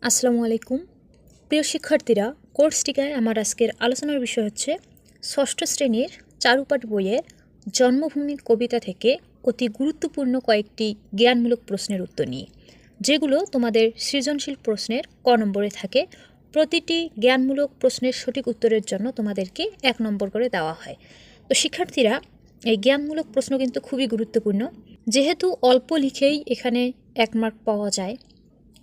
আসসালামু আলাইকুম প্রিয় শিক্ষার্থীরা, কোর্সটিকায় আমার আজকের আলোচনার বিষয় হচ্ছে ষষ্ঠ শ্রেণীর চারুপাঠ বইয়ের জন্মভূমি কবিতা থেকে অতি গুরুত্বপূর্ণ কয়েকটি জ্ঞানমূলক প্রশ্নের উত্তর নিয়ে, যেগুলো তোমাদের সৃজনশীল প্রশ্নের ক নম্বরে থাকে। প্রতিটি জ্ঞানমূলক প্রশ্নের সঠিক উত্তরের জন্য তোমাদেরকে 1 নম্বর করে দেওয়া হয়। তো শিক্ষার্থীরা, এই জ্ঞানমূলক প্রশ্ন কিন্তু খুবই গুরুত্বপূর্ণ। যেহেতু অল্প লিখেই এখানে 1 মার্ক পাওয়া যায়,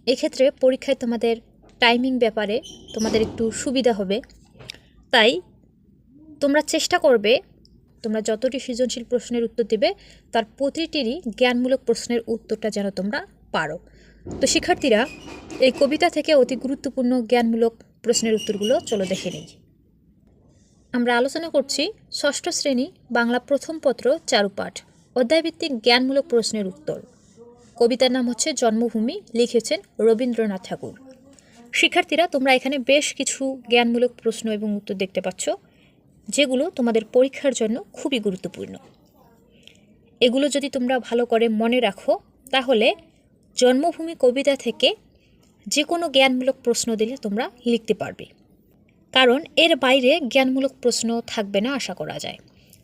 এক্ষেত্রে পরীক্ষায় তোমাদের টাইমিং ব্যাপারে তোমাদের একটু সুবিধা হবে। তাই তোমরা চেষ্টা করবে, তোমরা যতটি সৃজনশীল প্রশ্নের উত্তর দেবে তার প্রতিটিরই জ্ঞানমূলক প্রশ্নের উত্তরটা যেন তোমরা পারো। তো শিক্ষার্থীরা, এই কবিতা থেকে অতি গুরুত্বপূর্ণ জ্ঞানমূলক প্রশ্নের উত্তরগুলো চলো দেখে নিই। আমরা আলোচনা করছি ষষ্ঠ শ্রেণী বাংলা প্রথম পত্র চারুপাঠ অধ্যায়ভিত্তিক জ্ঞানমূলক প্রশ্নের উত্তর। কবিতার নাম হচ্ছে জন্মভূমি, লিখেছেন রবীন্দ্রনাথ ঠাকুর। শিক্ষার্থীরা, তোমরা এখানে বেশ কিছু জ্ঞানমূলক প্রশ্ন এবং উত্তর দেখতে পাচ্ছ, যেগুলো তোমাদের পরীক্ষার জন্য খুবই গুরুত্বপূর্ণ। এগুলো যদি তোমরা ভালো করে মনে রাখো, তাহলে জন্মভূমি কবিতা থেকে যে কোনো জ্ঞানমূলক প্রশ্ন দিলে তোমরা লিখতে পারবে, কারণ এর বাইরে জ্ঞানমূলক প্রশ্ন থাকবে না আশা করা যায়।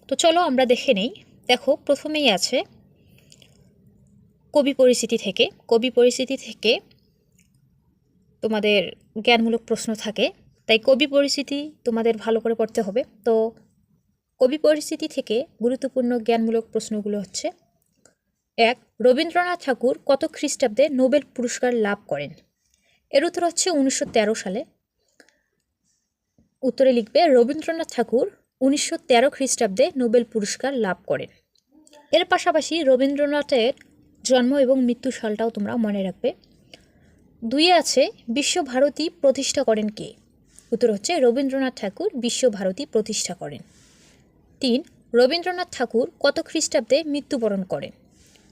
তো চলো আমরা দেখে নেই। দেখো, প্রথমেই আছে কবি পরিস্থিতি থেকে। কবি পরিস্থিতি থেকে তোমাদের জ্ঞানমূলক প্রশ্ন থাকে, তাই কবি পরিস্থিতি তোমাদের ভালো করে পড়তে হবে। তো কবি পরিস্থিতি থেকে গুরুত্বপূর্ণ জ্ঞানমূলক প্রশ্নগুলো হচ্ছে: 1. রবীন্দ্রনাথ ঠাকুর কত খ্রিস্টাব্দে নোবেল পুরস্কার লাভ করেন? এর উত্তর হচ্ছে 1913 সালে। উত্তরে লিখবে রবীন্দ্রনাথ ঠাকুর 1913 খ্রিস্টাব্দে নোবেল পুরস্কার লাভ করেন। এর পাশাপাশি রবীন্দ্রনাথের জন্ম এবং মৃত্যু সালটাও তোমরা মনে রাখবে। 2 আছে বিশ্বভারতী প্রতিষ্ঠা করেন কে? উত্তর হচ্ছে রবীন্দ্রনাথ ঠাকুর বিশ্বভারতী প্রতিষ্ঠা করেন। 3. রবীন্দ্রনাথ ঠাকুর কত খ্রিস্টাব্দে মৃত্যুবরণ করেন?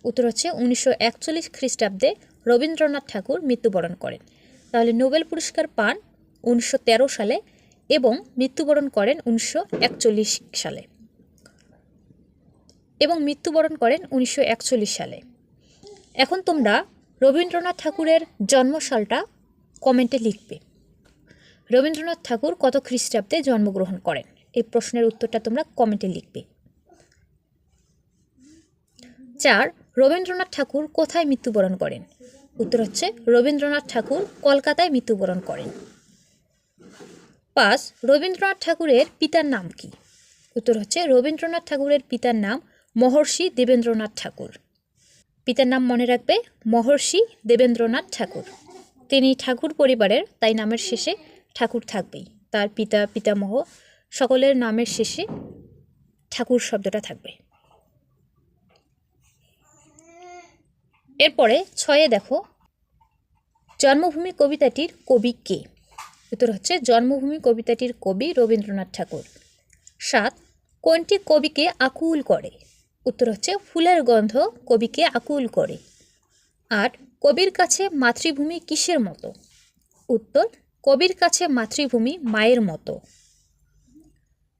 উত্তর হচ্ছে 1941 খ্রিস্টাব্দে রবীন্দ্রনাথ ঠাকুর মৃত্যুবরণ করেন। তাহলে নোবেল পুরস্কার পান 1913 সালে এবং মৃত্যুবরণ করেন 1941 সালে সালে। এখন তোমরা রবীন্দ্রনাথ ঠাকুরের জন্মসালটা কমেন্টে লিখবে। রবীন্দ্রনাথ ঠাকুর কত খ্রিস্টাব্দে জন্মগ্রহণ করেন? এই প্রশ্নের উত্তরটা তোমরা কমেন্টে লিখবে। 4. রবীন্দ্রনাথ ঠাকুর কোথায় মৃত্যুবরণ করেন? উত্তর হচ্ছে রবীন্দ্রনাথ ঠাকুর কলকাতায় মৃত্যুবরণ করেন। 5. রবীন্দ্রনাথ ঠাকুরের পিতার নাম কি? উত্তর হচ্ছে রবীন্দ্রনাথ ঠাকুরের পিতার নাম মহর্ষি দেবেন্দ্রনাথ ঠাকুর। পিতার নাম মনে রাখবে, মহর্ষি দেবেন্দ্রনাথ ঠাকুর। তিনি ঠাকুর পরিবারের, তাই নামের শেষে ঠাকুর থাকবেই। তার পিতা, পিতামহ সকলের নামের শেষে ঠাকুর শব্দটা থাকবে। এরপরে 6 দেখো, জন্মভূমি কবিতাটির কবি কে? উত্তর হচ্ছে জন্মভূমি কবিতাটির কবি রবীন্দ্রনাথ ঠাকুর। 7. কোনটি কবিকে আকুল করে? উত্তর হচ্ছে ফুলের গন্ধ কবিকে আকুল করে। 8. কবির কাছে মাতৃভূমি কিসের মতো? উত্তর কবির কাছে মাতৃভূমি মায়ের মতো।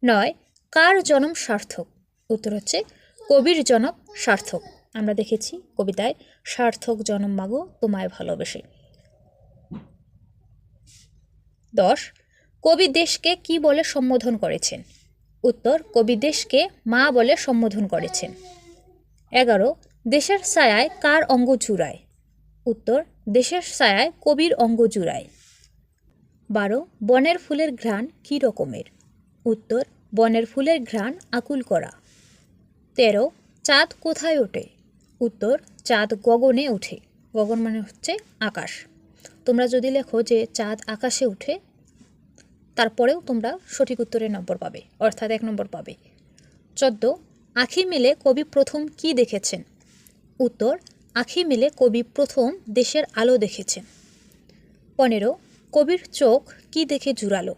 9. কার জনম সার্থক? উত্তর হচ্ছে কবির জনম সার্থক। আমরা দেখেছি কবিতায় সার্থক জনম মাগো তোমায় ভালোবেসে। 10. কবি দেশকে কি বলে সম্বোধন করেছেন? উত্তর কবি দেশকে মা বলে সম্বোধন করেছেন। 11. দেশের ছায়ায় কার অঙ্গ জুড়ায়? উত্তর দেশের ছায়ায় কবির অঙ্গ জুড়ায়। 12. বনের ফুলের ঘ্রাণ কী রকমের? উত্তর বনের ফুলের ঘ্রাণ আকুল করা। 13. চাঁদ কোথায় ওঠে? উত্তর চাঁদ গগনে ওঠে। গগন মানে হচ্ছে আকাশ। তোমরা যদি লেখো যে চাঁদ আকাশে ওঠে, তারপরেও তোমরা সঠিক উত্তরের নম্বর পাবে, অর্থাৎ 1 নম্বর পাবে। 14. আঁখি মেলে কবি প্রথম কি দেখেছেন? উত্তর আঁখি মেলে কবি প্রথম দেশের আলো দেখেছেন। 15. কবির চোখ কি দেখে জুড়ালো?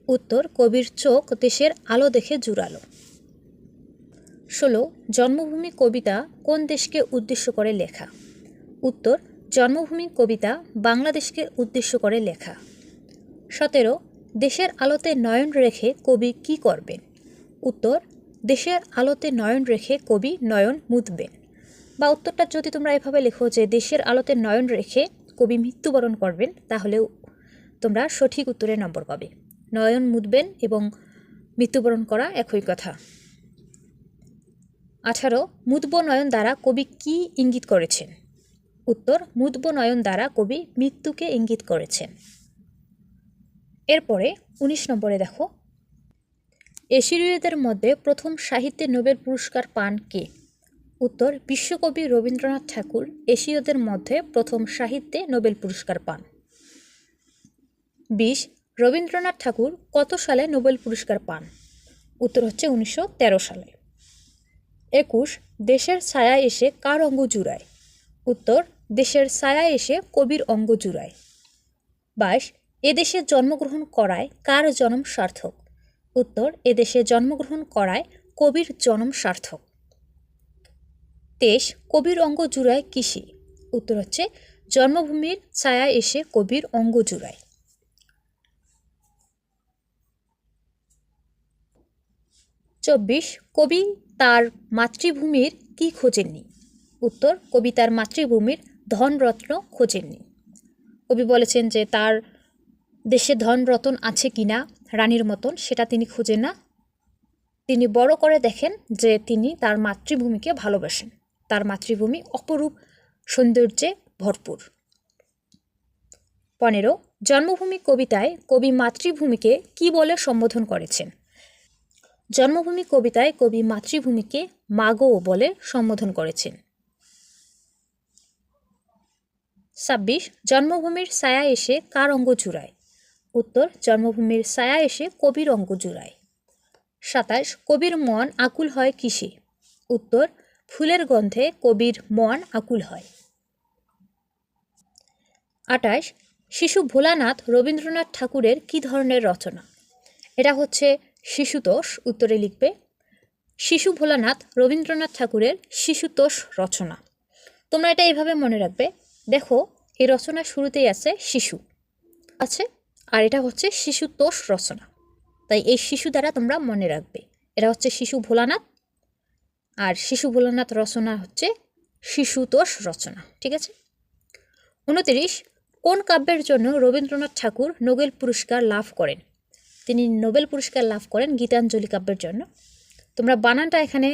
উত্তর কবির চোখ দেশের আলো দেখে জুড়ালো। 16. জন্মভূমি কবিতা কোন দেশকে উদ্দেশ্য করে লেখা? উত্তর জন্মভূমি কবিতা বাংলাদেশকে উদ্দেশ্য করে লেখা। 17. দেশের আলোতে নয়ন রেখে কবি কি করবেন? উত্তর দেশের আলোতে নয়ন রেখে কবি নয়ন মুছবেন। বা উত্তরটা যদি তোমরা এভাবে লেখো যে দেশের আলোতে নয়ন রেখে কবি মৃত্যুবরণ করবেন তাহলেও তোমরা সঠিক উত্তরের নম্বর পাবে। নয়ন মুদবেন এবং মৃত্যুবরণ করা একই কথা। 18 মুদব নয়ন দ্বারা কবি কি ইঙ্গিত করেছেন? উত্তর, মুদব নয়ন দ্বারা কবি মৃত্যুকে ইঙ্গিত করেছেন। এরপরে 19 নম্বরে দেখো, এশীয়দের মধ্যে প্রথম সাহিত্যে নোবেল পুরস্কার পান কে? উত্তর, বিশ্বকবি রবীন্দ্রনাথ ঠাকুর এশীয়দের মধ্যে প্রথম সাহিত্যে নোবেল পুরস্কার পান। 20 রবীন্দ্রনাথ ঠাকুর কত সালে নোবেল পুরস্কার পান? উত্তর হচ্ছে 1913 সালে। 21 দেশের ছায়া এসে কার অঙ্গ জুড়ায়? উত্তর, দেশের ছায়া এসে কবির অঙ্গ জুড়ায়। 22 এদেশে জন্মগ্রহণ করায় কার জন্ম সার্থক? উত্তর, এদেশে জন্মগ্রহণ করায় কবির জন্ম সার্থক। 23 কবির অঙ্গ জুড়ায় কিসে? উত্তর হচ্ছে, জন্মভূমির ছায়া এসে কবির অঙ্গ জুড়ায়। 24 কবি তার মাতৃভূমির কি খোঁজেননি? উত্তর, কবি তার মাতৃভূমির ধনরত্ন খোঁজেননি। কবি বলেছেন যে তার দেশে ধনরতন আছে কিনা রানীর মতন, সেটা তিনি খুঁজেন না। তিনি বড় করে দেখেন যে তিনি তার মাতৃভূমিকে ভালোবাসেন। তার মাতৃভূমি অপরূপ সৌন্দর্যে ভরপুর। 15 জন্মভূমি কবিতায় কবি মাতৃভূমিকে কি বলে সম্বোধন করেছেন? জন্মভূমি কবিতায় কবি মাতৃভূমিকে মাগো বলে সম্বোধন করেছেন। 26 জন্মভূমির ছায়া এসে কার অঙ্গ জুড়ায়? উত্তর, জন্মভূমির ছায়া এসে কবির অঙ্গ জুড়ায়। 27 কবির মন আকুল হয় কিসে? উত্তর, ফুলের গন্ধে কবির মন আকুল হয়। 28 শিশু ভোলানাথ রবীন্দ্রনাথ ঠাকুরের কি ধরনের রচনা? এটা হচ্ছে শিশুতোষ, উত্তরে লিখবে। শিশু ভোলানাথ রবীন্দ্রনাথ ঠাকুরের শিশুতোষ রচনা। তোমরা এটা এইভাবে মনে রাখবে, দেখো এই রচনার শুরুতেই আছে শিশু আছে, আর এটা হচ্ছে শিশুতোষ রচনা। তাই এই শিশু দ্বারা তোমরা মনে রাখবে, এটা হচ্ছে শিশু ভোলানাথ, আর শিশু ভোলানাথ রচনা হচ্ছে শিশুতোষ রচনা। ঠিক আছে। 29 কোন কাব্যের জন্য রবীন্দ্রনাথ ঠাকুর নোবেল পুরস্কার লাভ করেন? তিনি নোবেল পুরস্কার লাভ করেন গীতাঞ্জলি কাব্যের জন্য। তোমরা বানানটা এখানে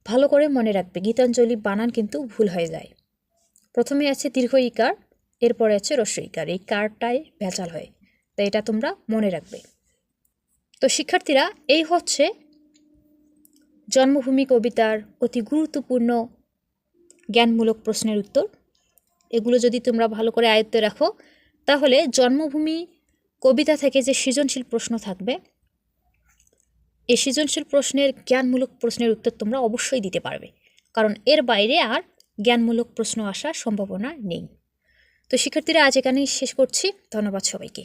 ভালো করে মনে রাখবে, গীতাঞ্জলি বানান কিন্তু ভুল হয়ে যায়। প্রথমে আছে দীর্ঘ ইকার, এরপরে আছে হ্রস্ব ইকার, এই কারটাই ভেজাল হয়, তাই এটা তোমরা মনে রাখবে। তো শিক্ষার্থীরা, এই হচ্ছে জন্মভূমি কবিতার অতি গুরুত্বপূর্ণ জ্ঞানমূলক প্রশ্নের উত্তর। এগুলো যদি তোমরা ভালো করে আয়ত্তে রাখো, তাহলে জন্মভূমি কবিতা থেকে যে সৃজনশীল প্রশ্ন থাকবে, এই সৃজনশীল প্রশ্নের জ্ঞানমূলক প্রশ্নের উত্তর তোমরা অবশ্যই দিতে পারবে, কারণ এর বাইরে আর জ্ঞানমূলক প্রশ্ন আসার সম্ভাবনা নেই। তো শিক্ষার্থীরা, আজ এখানেই শেষ করছি। ধন্যবাদ সবাইকে।